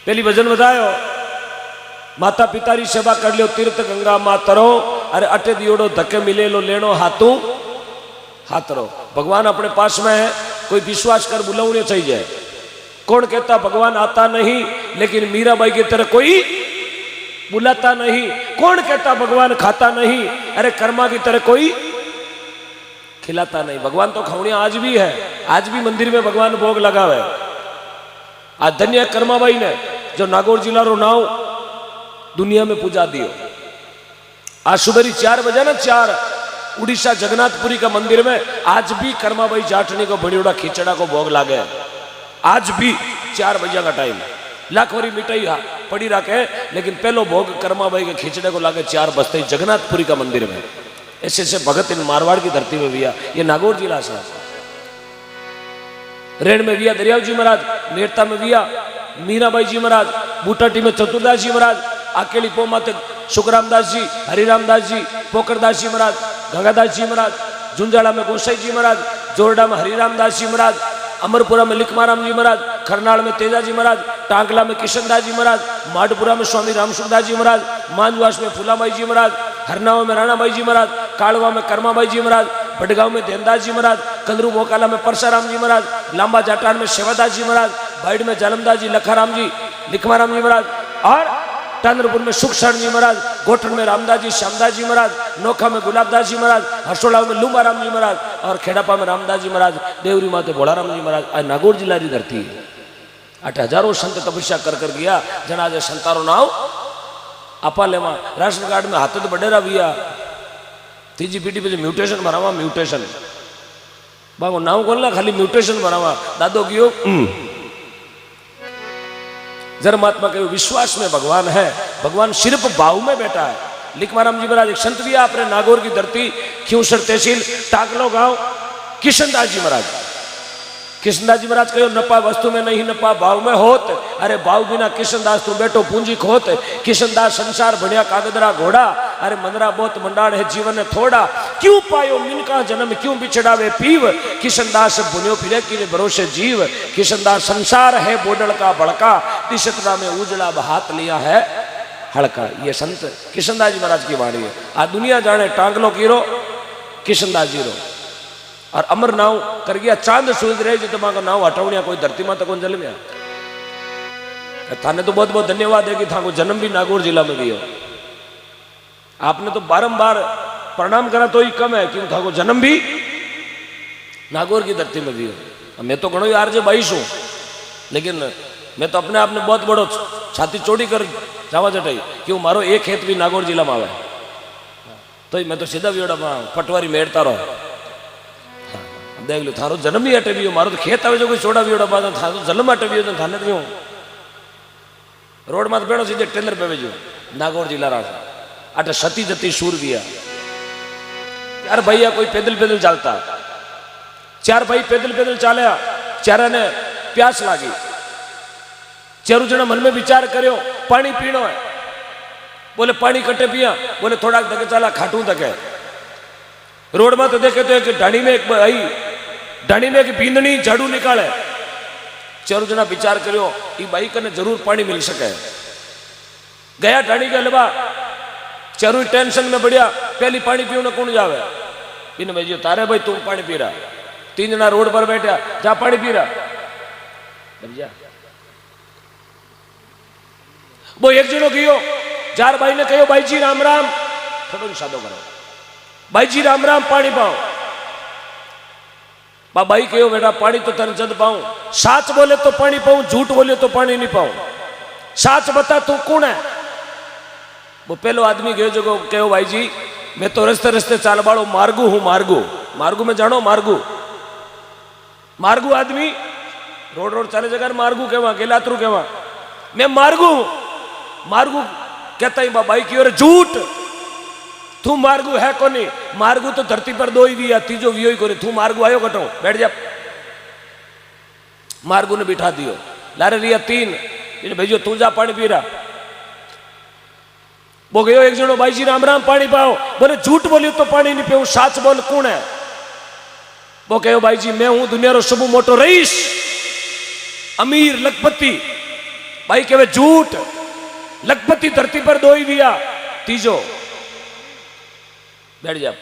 पहली भजन बतायो, माता पिता री सेवा कर लियो तीर्थ गंगा माँ तरो, अरे अटे दियोड़ो धक्के मिले लो लेनो हाथू हाथरो। भगवान अपने पास में है, कोई विश्वास कर बुलाने चाहिए। कौन कहता भगवान आता नहीं, लेकिन मीराबाई की तरह कोई बुलाता नहीं। कौन कहता भगवान खाता नहीं, अरे कर्मा की तरह कोई खिलाता नहीं। भगवान तो खवणिया आज भी है, आज भी मंदिर में भगवान भोग लगा है। आज धन्य कर्माबाई ने जो नागौर जिला रो नाव दुनिया में पूजा दियो। आज सुबह 4 बजे ना 4 उड़ीसा जगन्नाथपुरी का मंदिर में आज भी कर्माबाई जाटनी को बड़ीड़ा खिचड़ा को भोग लागे। आज भी 4 बजे का टाइम, लाखोरी मिठाई पड़ी रखे, लेकिन पहलो भोग कर्माबाई के खिचड़े को लागे 4 बजते ही जगन्नाथपुरी का मंदिर में। ऐसे ऐसे भगत इन मारवाड़ की धरती में भैया, ये नागौर जिला से। रेण में भैया दरियाव जी महाराज, मेरता में भैया मीराबाई जी महाराज, बूटाटी में चतुरदास जी महाराज, आकेली पोमा सुखरामदास जी, हरिरामदास जी, पोकरदास जी महाराज, गंगादास जी महाराज, झुंझाड़ा में गोसाई जी महाराज, जोरडा में हरिरामदास जी महाराज, अमरपुरा में लिखमाराम जी महाराज, खरनाल में तेजा जी महाराज, टांगला में किशनदास जी महाराज, माडपुरा में स्वामी रामसुखदास जी महाराज, मांजवास में फूलाबाई जी महाराज, हरनावा में राणाबाई जी महाराज, कालवा में कर्माबाई जी महाराज, भटगांव में देवदास जी महाराज, कंदरू मोकाला में परसाराम जी महाराज, लांबा जाटान में सेवादास जी महाराज, बाइड में जालमदास जी, लखाराम जी, लिखमाराम जी महाराज, और टांद्रपुर में सुखशरण जी महाराज, गोठन में रामदास जी, श्यामदास जी महाराज, नोखा में गुलाबदास जी महाराज, हरसोड़ा में लुम्बाराम जी महाराज, और खेड़ापा में रामदास जी महाराज, देवरी माते भोलाराम जी महाराज। आज नागौर जिला की धरती है। 8 हजारों संत तपस्या कर गया। जना जे संतारो नाव आपा लेवा, राशन कार्ड में हाथ तो बडेरा भैया, तीजी पीढ़ी पे म्यूटेशन भरावा, म्यूटेशन बाबू नाव खोलना, खाली म्यूटेशन भरावा। दादो कियो धर्मात्मा के विश्वास में भगवान है, भगवान सिर्फ भाव में बैठा है। लिखमाराम जी महाराज एक संत भी अपने नागौर की धरती, खियूसर तहसील, टाकलो गांव, किशनदास जी महाराज। किशनदास जी महाराज कहो नपा वस्तु में नहीं नपा भाव में होत, अरे भाव बिना किशनदास तू बैठो पूंजी खोत। किशनदास संसार बढ़िया कागदरा घोड़ा, अरे मनरा बहुत मंडाण है जीवन है थोड़ा। क्यों पायो मिनका जन्म क्यों बिछड़ावे पीव, किशनदास बुनियो फिरे कि भरोसे जीव। किशनदास संसार है बोडल का बड़का, दिशतरा में उजला बहात लिया है हड़का। ये संत किशनदास जी महाराज की वाणी है। आज दुनिया जाने टांगलो कीरो किशनदास जी रो, और अमर नाव कर गया चांद सूरज रहे जो तुम्हारा नाव हटावनिया कोई धरती माता कौन जल में। थाने तो बहुत बहुत धन्यवाद है कि था को जन्म भी नागौर जिला में दियो। आपने तो बारंबार प्रणाम करा तो ही कम है, क्यों था को जन्म भी नागौर की धरती में दियो। मैं तो घणो यार जे 22 हूं, लेकिन मैं तो अपने आप ने बहुत बड़ो छाती चौड़ी कर जावा जटाई, क्यों मारो एक खेत भी नागौर जिला में आवे तो मैं तो सीधा वियोड़ा पटवारी मेड़ता रहो। देख लो थारो जन्म ही अटे भी हो, मारो तो खेत आवे जो कोई छोड़ा वियोड़ा बाद थारो जन्म अटे भी हो, थाने तो रोड मत बैठो सीधे टेलर पे भेजो नागौर जिला राज। अटे सती जती सूर दिया यार भैया, कोई पैदल पैदल चलता, 4 भाई पैदल पैदल चालिया, 4 ने प्यास लागी, 4 जना मन में विचार करो पानी पीनो है। बोले पानी कटे पिया, बोले थोड़ा धके चला खाटू धके। रोड में तो देखे तो एक ढाणी में एक आई, ढाणी में एक बींदनी झाड़ू निकाले। 4 जना विचार करो ये बाई कने जरूर पानी मिल सके। गया ढाणी के अलावा 4 टेंशन में बढ़िया, पहली पानी पीऊ न कौन जावे इन भेजियो तारे भाई तुम पानी पी रहा। 3 जना रोड पर बैठा, जा पानी पी रहा। वो एक जनो गयो, 4 भाई ने कहो भाई जी राम राम, थोड़ो सादो करो, भाई जी राम राम पानी पाओ। भाई कहो बेटा पानी तो तन जद पाऊं, साच बोले तो पानी पाऊं, झूठ बोले तो पानी नहीं पाऊं, साच बता तू कौन है। वो पहलो आदमी गयो जो कहो भाई जी मैं तो रस्ते रस्ते चाल बाड़ो मार्गू हूं। मार्गू मार्गू में जानो, मार्गू मार्गू आदमी रोड रोड चाले जगह मार्गू कहवा, गेलातरू कहवा, मैं मार्गू हूं। मार्गू कहता ही भाई की ओर झूठ, तू मार्गू है कोनी। मार्गू तो धरती पर 2 ही दिया, तीजो वियो ही कोनी। तू मार्गू आयो कटो, बैठ जा। मार्गू ने बिठा दियो, लारे रिया 3 भेजो तू जा पानी पी रहा। वो गयो एक जनो भाई जी राम राम पानी पाओ, बोले झूठ बोलियो तो पानी नहीं पीऊं, साच बोल कौन है। वो कहो भाई जी मैं हूं दुनिया रो सबू मोटो रईस, अमीर लखपति, भाई कहवे झूठ, लखपति धरती पर दो ही दिया, तीजो बैठ जा।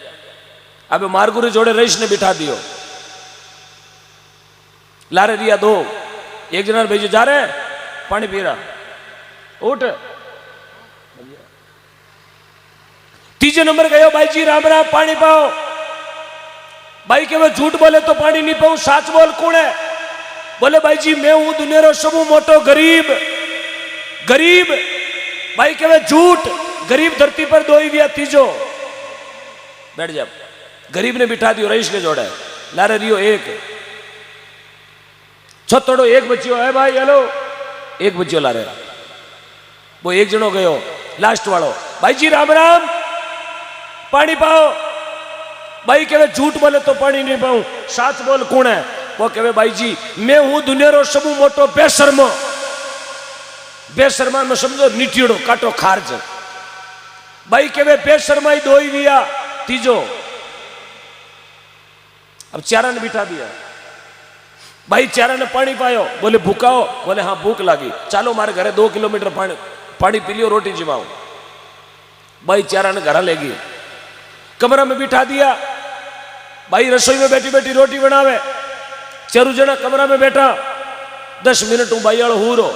अब मारगुरु जोड़े रईस ने बिठा दियो, लारे रिया दो, एक जना भेजो जा रहे पानी पी रहा, उठ। तीजे नंबर गयो, भाई जी राम राम पानी पाओ। भाई के वो झूठ बोले तो पानी नहीं पाऊं, साच बोल कौन है? बोले भाई जी मैं हूं दुनिया रो सबू मोटो गरीब। गरीब भाई के वो झूठ, गरीब धरती पर दो ही दिया, तीजो बैठ जा। गरीब ने बिठा दियो, रईस के जोड़े, लारे रियो एक, छोटो एक बच्चियो है भाई, हेलो एक बच्चियो लारे। वो एक जनो गयो लास्ट वालो, भाई जी राम राम पानी पाओ। भाई कहे झूठ बोले तो पानी नहीं पाऊं, साच बोल कौन है? वो कहे भाई जी मैं हूं दुनिया रो सबू मोटो बेशर्मा। बेशर्मा में समझो नीटियोड़ो काटो खारज। भाई कहे बेशर्मा ही दो ही दिया, तीजो। अब चारा ने बिठा दिया, भाई चारा ने पानी पायो, बोले भूखाओ? बोले हाँ भूख लगी, चलो मारे घरे 2 किलोमीटर पानी पी लियो, रोटी जिमाओ। भाई चारा ने घर ले गई, कमरा में बिठा दिया, भाई रसोई में बैठी बैठी रोटी बनावे। चारू जना कमरा में बैठा, 10 मिनट हूं भाई आलो हूरो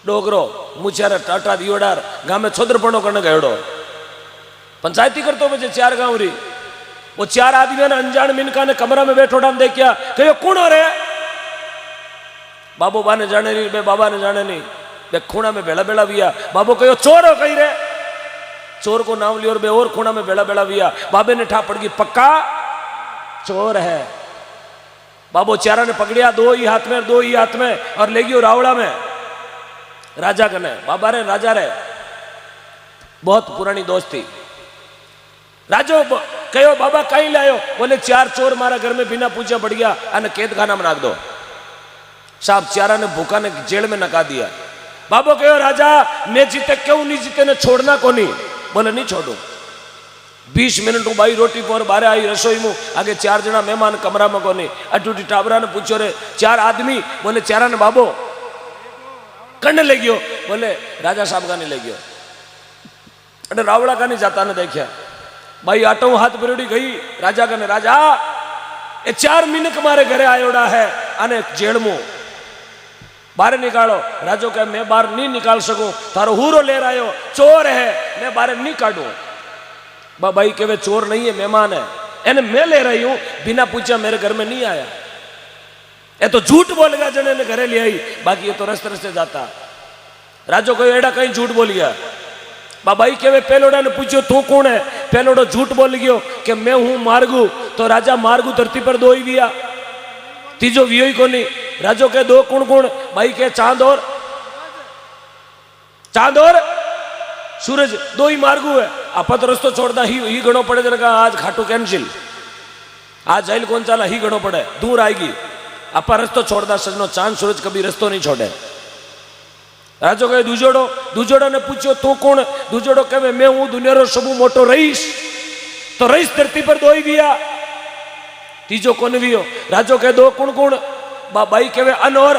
डोगरो मुछारा टाटा दियोडार गांव में छोदरपणो करने गयोड़ो, पंचायती करतो बचे 4 गांव री। वो 4 आदमी ने अनजान मिनका ने कमरा में बैठो डाल देखिया, कहो कौन हो रे? बाबू बा ने जाने नहीं, बे बाबा ने जाने नहीं, बे खूणा में बेड़ा बेड़ा बिया। बाबू कहो चोर हो कही रे? चोर को नाम लियो और बे और खूणा में बेड़ा बेड़ा बिया। बाबे ने ठा पड़ गई, पक्का चोर है। बाबू चारा ने पकड़िया, 2 ही हाथ में, 2 ही हाथ में, और ले गयो रावड़ा में राजा कने। बाबा रे राजा रे बहुत पुरानी दोस्ती। राजो कहो बाबा कहीं लायो? बोले 4 चोर मारा घर में बिना पूछा पड़ गया, अने कैद खाना में नाख दो। साहब चारा ने भूखा ने जेल में नका दिया। बाबो कहो राजा मैं जीते क्यों नहीं जीते ने छोड़ना को नहीं? बोले नहीं छोड़ू। 20 मिनट हूँ भाई रोटी पर बारे आई रसोई में, आगे 4 जना मेहमान कमरा में को नहीं। अटूटी टाबरा ने पूछो रे 4 आदमी? बोले चारा ने बाबो करने ले गयो। बोले राजा साहब का नहीं ले गयो, अरे रावड़ा का नहीं जाता ने देखा। भाई आटो हाथ परोड़ी गई राजा का ने, राजा ये 4 मिनट मारे घरे आयोड़ा है, आने जेल में बाहर निकालो। राजो कहे मैं बाहर नहीं निकाल सकूं, थारो हूरो ले रहा हो, चोर है, मैं बाहर नहीं काटू। भाई कहे चोर नहीं है, मेहमान है, एने मैं ले रही हूं, बिना पूछा मेरे घर में नहीं आया। ये तो झूठ बोल गया जने ने घरे ले आई, बाकी ये तो रस्ते रस्ते जाता। राजो कहे एडा कहीं झूठ बोल गया। भाई कहे पेलोड़ा ने पूछो तू कौन है? पेलोड़ो झूठ बोल गयो कि मैं हूं मारगू। तो राजा मारगू धरती पर 2 ही दिया, तीजो वियो ही को नहीं। राजो के 2 कौन कौन? भाई के चांद और सूरज, 2 ही मार्गू है। आप तो रस्तो छोड़ना ही गणो पड़े जरा, आज खाटू कैंसिल, आज जाइल कौन चाला ही गणो पड़े, दूर आएगी। आप रस्तो छोड़ना सजनो, चांद सूरज कभी रस्तो नहीं छोड़े। राजो कहे दूजोड़ो ने पूछो तू कौन? दूजोड़ो कहे मैं हूं दुनिया रो सबू मोटो रईस। तो रईस धरती पर 2 ही दिया, तीजो कौन भी हो? राजो कहे 2 कौन कौन? भाई कहे अन और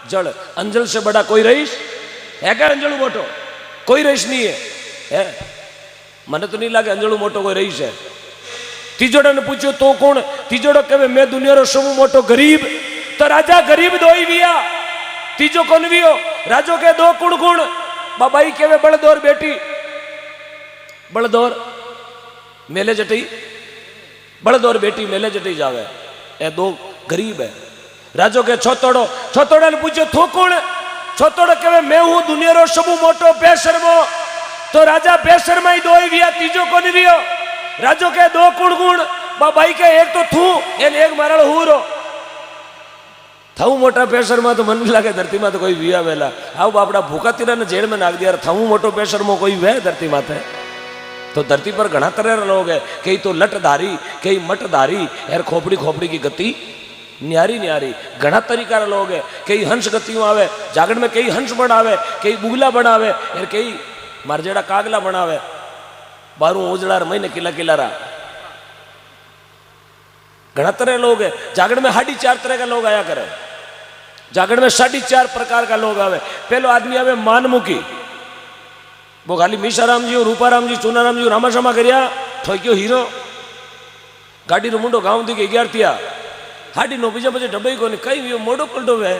जल। अंजल से बड़ा कोई रईस है क्या? अंजलू मोटो कोई रईस नहीं है, मने तो नहीं लगे अंजलू मोटो कोई रईस है। तीजोड़ा ने पूछो तो कौन? तीजोड़ो कहे मैं दुनिया रो सबू मोटो गरीब। तो राजा गरीब 2 ही दिया, तीजो कौन भी हो? राजो के 2 कुण कुण? बाबाई कहे बड़दौर बेटी, बड़दौर मेले जटी, बड़दौर बेटी मेले जटी जावे, ए 2 गरीब है। राजो के छोतोड़ा ने पूछो तू कौन? छोतोड़ा कहे मैं हूं दुनिया रो सबू मोटो बेशर्मो। तो राजा बेशर्मा ही 2 ही दिया, तीजो कौन भी हो? राजो के 2 कुण कुण? बाबाई के एक तो थू एन एक माराड़ो हूरो। थाऊ मोटा प्रेशर में तो मन भी लगे धरती में तो कोई विया वेला। आओ बापड़ा भूखा तीरा ने जेल में नाख दिया, थाऊ मोटो प्रेशर में कोई वे धरती माथे। तो धरती पर घना तरह लोग है, कई तो लटधारी, कई मटधारी, यार खोपड़ी खोपड़ी की गति न्यारी न्यारी, घना तरीका लोग है। कई हंस गतियों आवे, जागरण में कई हंस बनावे, कई बुगला बनावे, यार कई मारजेड़ा कागला बनावे, बारू उजड़ार महीने किला किला रहा। घना तरह लोग है, जागरण में 4.5 तरह का लोग आया करे। जागरण में 4.5 प्रकार का लोग आवे। पहलो आदमी आवे मानमुखी, वो खाली मीशाराम जी रूपाराम जी चूनाराम जी रामाशामा कर्या ठोक्यो हीरो गाड़ी रो मुंडो गाँव दी 11 थिया 9:30 बीजा बजे डबई को कई मोड़ो पलटो वे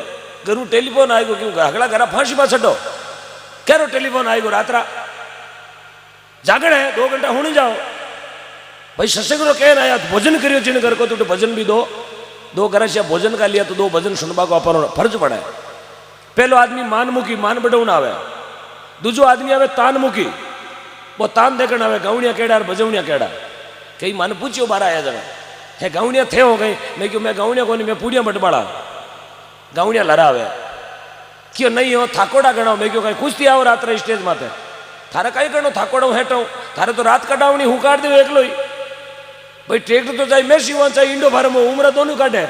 घरू टेलीफोन आई गो क्यों हगड़ा घरा फांसी में छो क्यारो टेलीफोन आई गो रात्रा जागण है 2 घंटा होने जाओ भाई सत्संग रो कहना आया भोजन करियो जिन घर को तो भजन भी दो गरस या भोजन का लिया तो 2 भजन सुनबा को अपन फर्ज पड़े। पहलो आदमी मानमुखी मान बडौन आवे, दूजो आदमी आवे तानमुखी, वो तान देखण आवे गावणिया केड़ा और बजवणिया केड़ा। कई मन पूछियो बारा आया जण हे गावणिया थे हो गई, मैं क्यों मैं गावणिया कोनी मैं पूड़िया बटबाड़ा गावणिया लड़ावे क्यों नहीं हो थाकोड़ा गणो, मैं क्यों कहीं कुश्ती आओ रात्रे स्टेज माथे थारे कई गणो थाकोड़ा हेठो थारे तो रात कटावनी हूँ काट दे एकलो ही भाई ट्रैक्टर तो चाहिए मेसी हुआ चाहिए इंडो भारत में उम्र दोनों काटे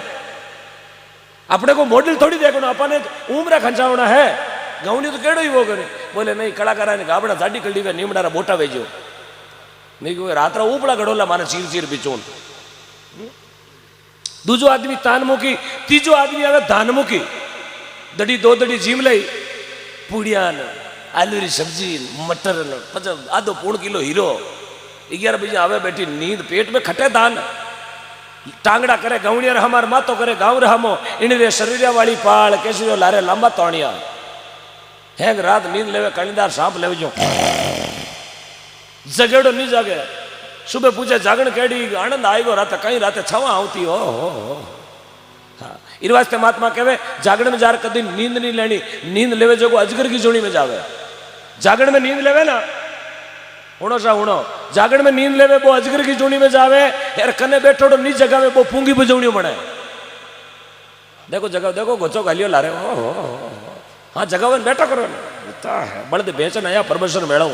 अपने को मॉडल थोड़ी देखना अपने उम्र खंचावना है गावनी तो केड़ो ही वो करे बोले नहीं कलाकारा ने गाबड़ा जाडी कड़ी वे नीमडारा बोटा वेजो नहीं क्यों रात्रा उपड़ा गड़ोला माने चीर चीर बिचोन। दूजो आदमी तानमुखी, तीजो आदमी आवे धानमुखी, दड़ी 2 दड़ी जीम लई पूड़िया आलू री सब्जी मटर आधो 1.5 किलो हीरो 11 बजे आवे बैठी नींद पेट में खटे दान टांगड़ा करे गावड़िया हमार मातो करे गाँव रहमो इन रे शरीरिया वाली पाल केसरियो लारे लंबा तौणिया हैंग रात नींद लेवे कणीदार सांप लेवे जो जगेड़ो नहीं जागे सुबह पूछे जागण केड़ी आनंद आएगो रात कहीं रात छवा आती हो हाँ इन वास्ते महात्मा कहवे जागरण में जार कदी नींद नहीं लेनी, नींद लेवे जो अजगर की जोड़ी में जावे। जागरण में नींद लेवे ना उणो सा उणो जागरण में नींद लेवे वो अजगर की जोड़ी में जावे यार कने बैठो तो नी जगावे वो पूंगी बजवणी बने देखो जगह देखो गोचो गालियो ला रहे हो हाँ जगावे बैठा करो है बड़े बेचन आया परमेश्वर मेड़ो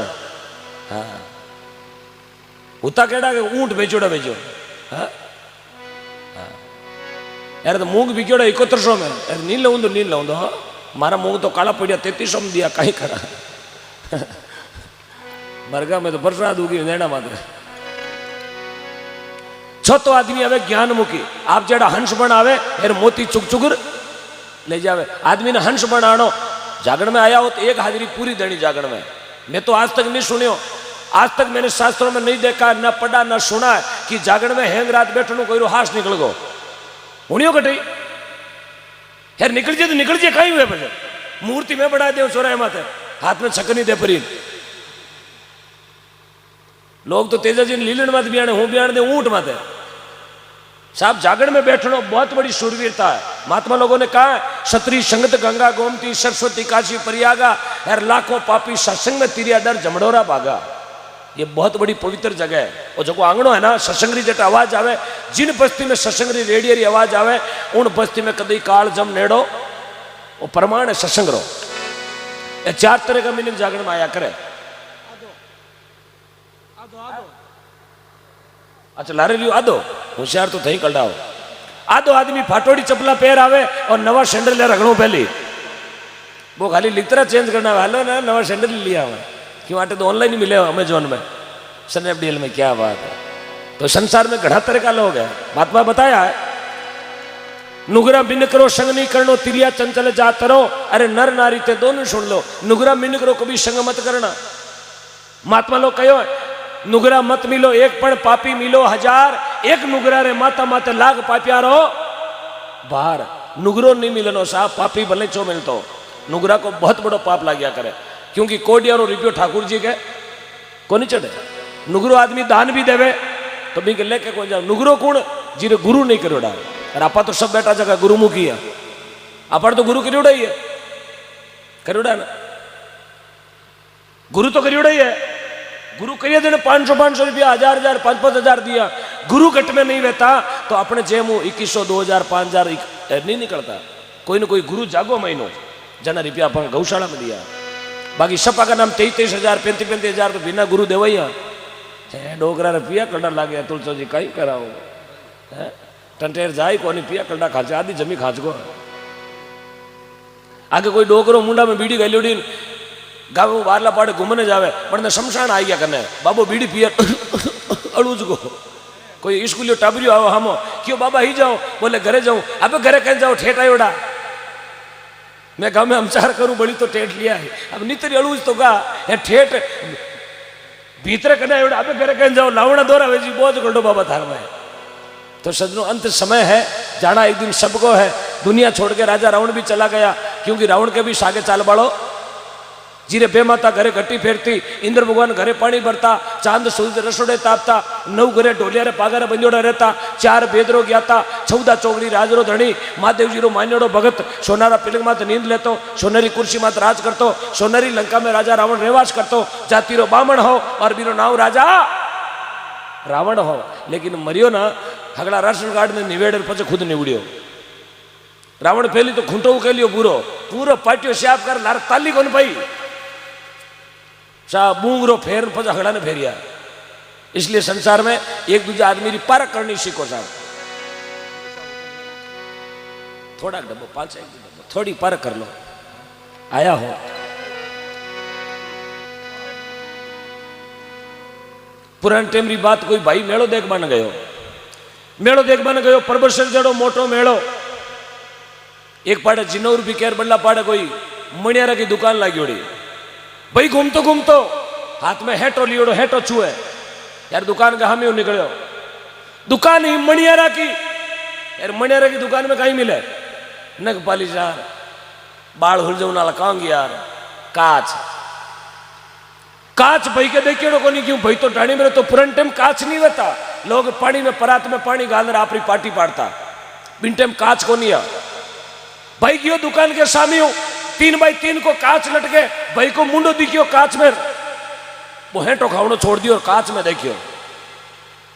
हाँ उता केड़ा के ऊंट बेचोड़ा बेचो हाँ यार तो मूंग बिक्योड़ा 7100 में यार नील लाऊं तो हाँ मारा मूंग तो काला पड़िया 3300 में दिया कहीं करा मरगा में तो बरसात होगी नैना मात्र। छठो आदमी आवे ज्ञानमुखी, आप जेड़ा हंस बन आवे यार मोती चुग चुगर ले जावे। आदमी ने हंस बनानो जागरण में आया हो तो 1 हाजिरी पूरी देनी जागरण में। मैं तो आज तक नहीं सुनियो, आज तक मैंने शास्त्रों में नहीं देखा न पढ़ा न सुना है कि जागरण में हेंग रात बैठो कोई हास निकल गो उनियो कटी यार निकल जाए तो निकल जाए कहीं हुए बजे मूर्ति में बढ़ा दे चौराहे माथे हाथ में छकनी दे परी लोग तो तेजा जी लीलन मत बियाने हूं बियान दे ऊंट माथे साहब। जागरण में बैठना बहुत बड़ी शूरवीरता है। महात्मा लोगों ने कहा क्षत्रिय संगत गंगा गोमती सरस्वती काशी परियागा यार लाखों पापी सत्संग में तिरिया डर जमड़ोरा भागा। ये बहुत बड़ी पवित्र जगह है और जो आंगणो है ना सत्संगरी जट आवाज आवे जिन बस्ती में सत्संगरी रेडियरी आवाज आवे उन बस्ती में कदी काल जम नेड़ो वो प्रमाण है सत्संग रो। ये 4 तरह का मीनिंग जागरण में आया करे। अच्छा लारे लियो आदो होशियार तो थई कलडाओ आदो आदमी फाटोड़ी चपला पैर आवे और नवा सैंडल ले रगड़ो पहली वो खाली लिखतरा चेंज करना हालो ना नवा सैंडल लिया हुआ क्यों आटे तो ऑनलाइन ही मिले अमेजोन में स्नैपडील में। क्या बात है। तो संसार में घड़ा तरह का लोग है। महात्मा बताया है नुगरा मिन करो संग नहीं करनो तिरिया चंचल जा तरो। अरे नर नारी ते दोनों सुन लो नुगरा मिन करो कभी संग मत करना। महात्मा लोग कहो नुगरा मत मिलो 1 पण पापी मिलो 1000 एक नुगरा रे माता माते लाख पापिया रो बाहर नुगरो नहीं मिलनो साहब पापी भले चो मिलतो नुगरा को बहुत बड़ो पाप लग गया करे क्योंकि कोडियारो रुपयो ठाकुर जी के को नहीं चढ़े। नुगरो आदमी दान भी देवे तो भी लेके को जाओ नुगरो कौन जीरे गुरु नहीं करोड़ा और आपा तो सब बेटा जगह गुरुमुखी है अपन तो गुरु करोड़ा ही है करोड़ा ना गुरु तो करोड़ा ही है। गुरु करिए देने 500 रुपया 1000 5,000 दिया गुरु कट में नहीं रहता तो अपने जेमू 2100 2000 5000 नहीं निकलता। कोई ना कोई गुरु जागो महीनो जना रुपया अपन गौशाला में दिया बाकी सपा का नाम 23,000 35,000 तो बिना गुरु देवैया डोगरा ने पिया कलडा लागे तुलसो जी कई कराओ टंटेर जाए कोनी पिया कलडा खाचे आदि जमी खाच को आगे कोई डोगरो मुंडा में बीड़ी गलोड़ी गाँव वारला पाड़े घूमने जावे बड़ने शमशान आ गया करने बाबू बीड़ी पिया अड़ूज को कोई स्कूलियो टाबरियो आओ हम क्यों बाबा ही जाओ बोले घरे जाऊं अब घरे कहीं जाओ ठेठा उड़ा मैं कहा मैं हमचार करूं बड़ी तो ठेठ लिया है अब नितरी अड़ूज तो गा ये ठेठ भीतर कदा एवढा आपे घरे कहीं जाओ लावणा दोरा वेजी बोझ गंडो बाबा थार में तो सजनों अंत समय है जाना एक दिन सबको है दुनिया छोड़ के राजा रावण भी चला गया क्योंकि रावण के भी सागे चाल बाड़ो जीरे बे माता घरे घटी फेरती इंद्र भगवान घरे पानी भरता चांद सूरज रसोड़े तापता 9 घरे ढोलिया पागारे बंजोड़ा रहता 4 बेदरो गया था 14 चौगड़ी राजरो धणी महादेव जी रो मान्योड़ो भगत सोनारा पिलंग मात नींद लेतो सोनारी कुर्सी मात राज करतो सोनारी लंका में राजा रावण रेवास करतो जातिरो बामण हो और बीरो नाव राजा रावण हो लेकिन मरियो ना हगड़ा राशन कार्ड ने निवेड़ पचे खुद निवड़ियो रावण पहली तो खूंटो उकेलियो पूरो पूरो पाटियो श्याप कर लार ताली कोन पाई सा बूंगरो फेर पचा हगड़ा ने फेरिया इसलिए संसार में एक दूसरे आदमी की परख करनी सीखो साहब थोड़ा डब्बो 5 डब्बो थोड़ी परख कर लो आया हो पुराने टाइम री बात कोई भाई मेड़ो देख बन गयो परबसर जड़ो मोटो मेड़ो एक पाड़े जिनौर बिकेर बल्ला पाड़े कोई मणियारा की दुकान लागी भाई घूमतो हाथ में हेटो लियोड़ो हेटो छुए यार दुकान का हामी निकलो दुकान ही मणियारा की यार मणियारा की दुकान में कहीं मिले नग पालिश यार बाल हुल जाऊ नाला कांग यार काच भाई के देखियो को नहीं क्यों भाई तो टाणी में तो पुराने टाइम काच नहीं होता लोग पानी में परात में पानी गालर आपरी पार्टी पाड़ता बिन टाइम काच को नहीं भाई गयो दुकान के सामी 3x3 को काच लटके भाई को मुंडो दिखियो काच में वो हेटो खावनो छोड़ दियो और काच में देखियो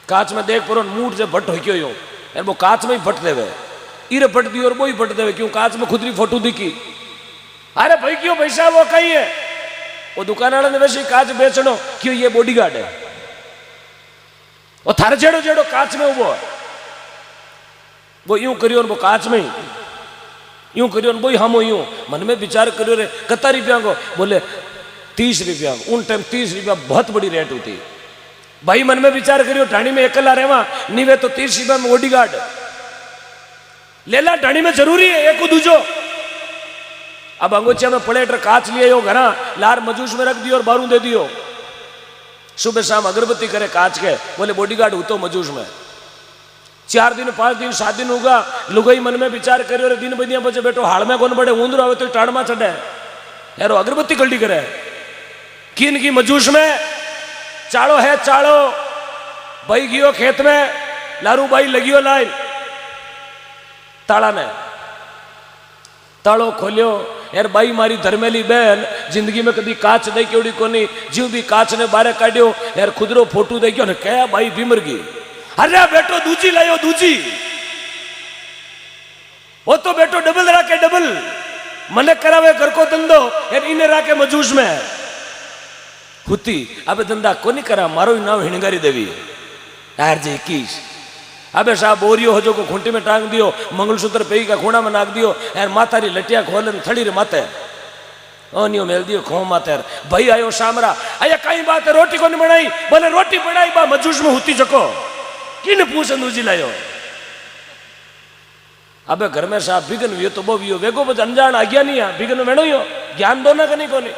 काच में देख पुरो मूड से भट्ट हो यो यार वो काच में ही भट्ट देवे इरे भट्ट दियो और वो ही भट्ट देवे क्यों काच में खुदरी फोटो दिखी अरे भाई क्यों पैसा वो कहीं है वो दुकान वाले ने वैसे काच बेचनो क्यों ये बॉडीगार्ड है वो थारे जेड़ो जेड़ो काच में उबो वो यूं करियो और वो काच में यूं करियो बोई हम यूं मन में विचार करियो रे कता रुपया को बोले 30 रुपया उन टाइम 30 रुपया बहुत बड़ी रेट होती भाई मन में विचार करियो ढाणी में अकेला रहवा नीवे तो 30 रुपया में बॉडीगार्ड लेला ढाणी में जरूरी है एक दूजो अब अंगोचिया में प्लेट काच लिए हो घरा लार मजूस में रख दियो और बारू दे दियो सुबह शाम अगरबत्ती करे काच के बोले बॉडीगार्ड हो तो मजूस में 4 दिन 5 दिन 7 दिन होगा लुगाई मन में विचार करियो रे दिन बदिया बचे बेटो हाल में कौन बड़े ऊंदर आवे तो टाण में चढ़े यारो अगरबत्ती गल्डी करे किन की मजूस में चाड़ो है चाड़ो भाई गियो खेत में लारू भाई लगियो लाइन ताला ने तालो खोलियो यार भाई मारी धर्मेली बहन जिंदगी में कभी काच दे केवड़ी कोनी जीव भी काच ने बारे काढ़ियो यार खुदरो फोटो देखियो ने क्या भाई बीमर गई अरे बेटो दूजी लायो दूजी वो तो बेटो डबल राके डबल मने करावे घर को धंधो यार इने राके मजूस में खुती अबे धंधा कोनी करा मारो नाव हिणगारी देवी यार जी 21 अबे साहब बोरियो हो जो को खूंटी में टांग दियो मंगलसूत्र पेई का खूणा में नाक दियो यार मातारी लटिया खोलन थड़ी रे माते ओनियो मेल दियो खो माते भाई आयो सामरा आया कई बात है रोटी कोनी बनाई बोले रोटी बनाई बा मजूस में हुती जको किन पूछन दूजी लायो अबे घर में साहब बिगन वियो तो बो वियो वेगो बज अनजान आ गया नहीं है बिगन वेणो यो ज्ञान दो ना कनी कोनी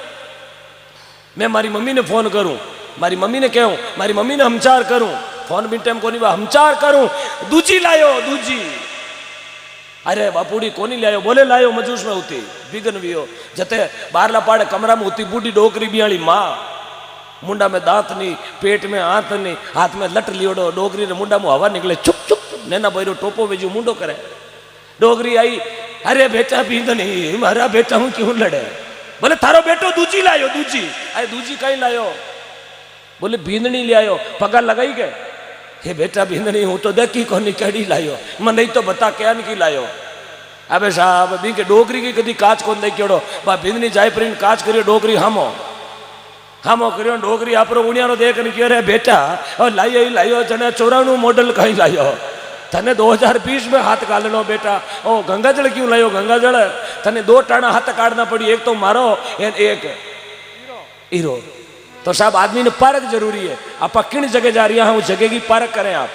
मैं मारी मम्मी ने फोन करूं मारी मम्मी ने कहूं मारी मम्मी ने हमचार करूं फोन बिन टाइम कोनी बा हमचार करूं दूजी लायो दूजी अरे बापूड़ी कोनी लायो बोले लायो मजूस में होती बिगन वियो जते बारला पाड़े कमरा में होती बूढ़ी डोकरी बियाली माँ मुंडा में दांत नहीं पेट में हाथ नहीं हाथ में लट लियोड़ो डोगरी ने मुंडा में हवा निकले चुप चुप नैना बैरो टोपो वेजू मुंडो करे डोगरी आई अरे बेटा बींद नहीं मारा बेटा हूं क्यों लड़े बोले थारो बेटो दूजी लायो दूजी अरे दूजी कहीं लायो बोले बींदनी ले आयो पगार लगाई गए हे बेटा बींदनी हूं तो देखी कोनी कड़ी लायो मैं नहीं तो बता क्या की लायो अबे साहब बी के डोगरी की कदी काच कोन देखियोड़ो बा बींदनी जाय प्रिंट काच करियो डोगरी हमो करियो डोगरी आपरो उणियानो देख ने क्यों रे बेटा और लायो जने 94 मॉडल कहीं लायो तने 2020 में हाथ काढ़नो बेटा ओ गंगाजल क्यों लायो गंगाजल तने 2 टाणा हाथ काढ़ना पड़ी एक तो मारो एक हीरो तो साहब आदमी ने पारक जरूरी है आप किन जगह जा रही हैं उस जगह की पारक करें आप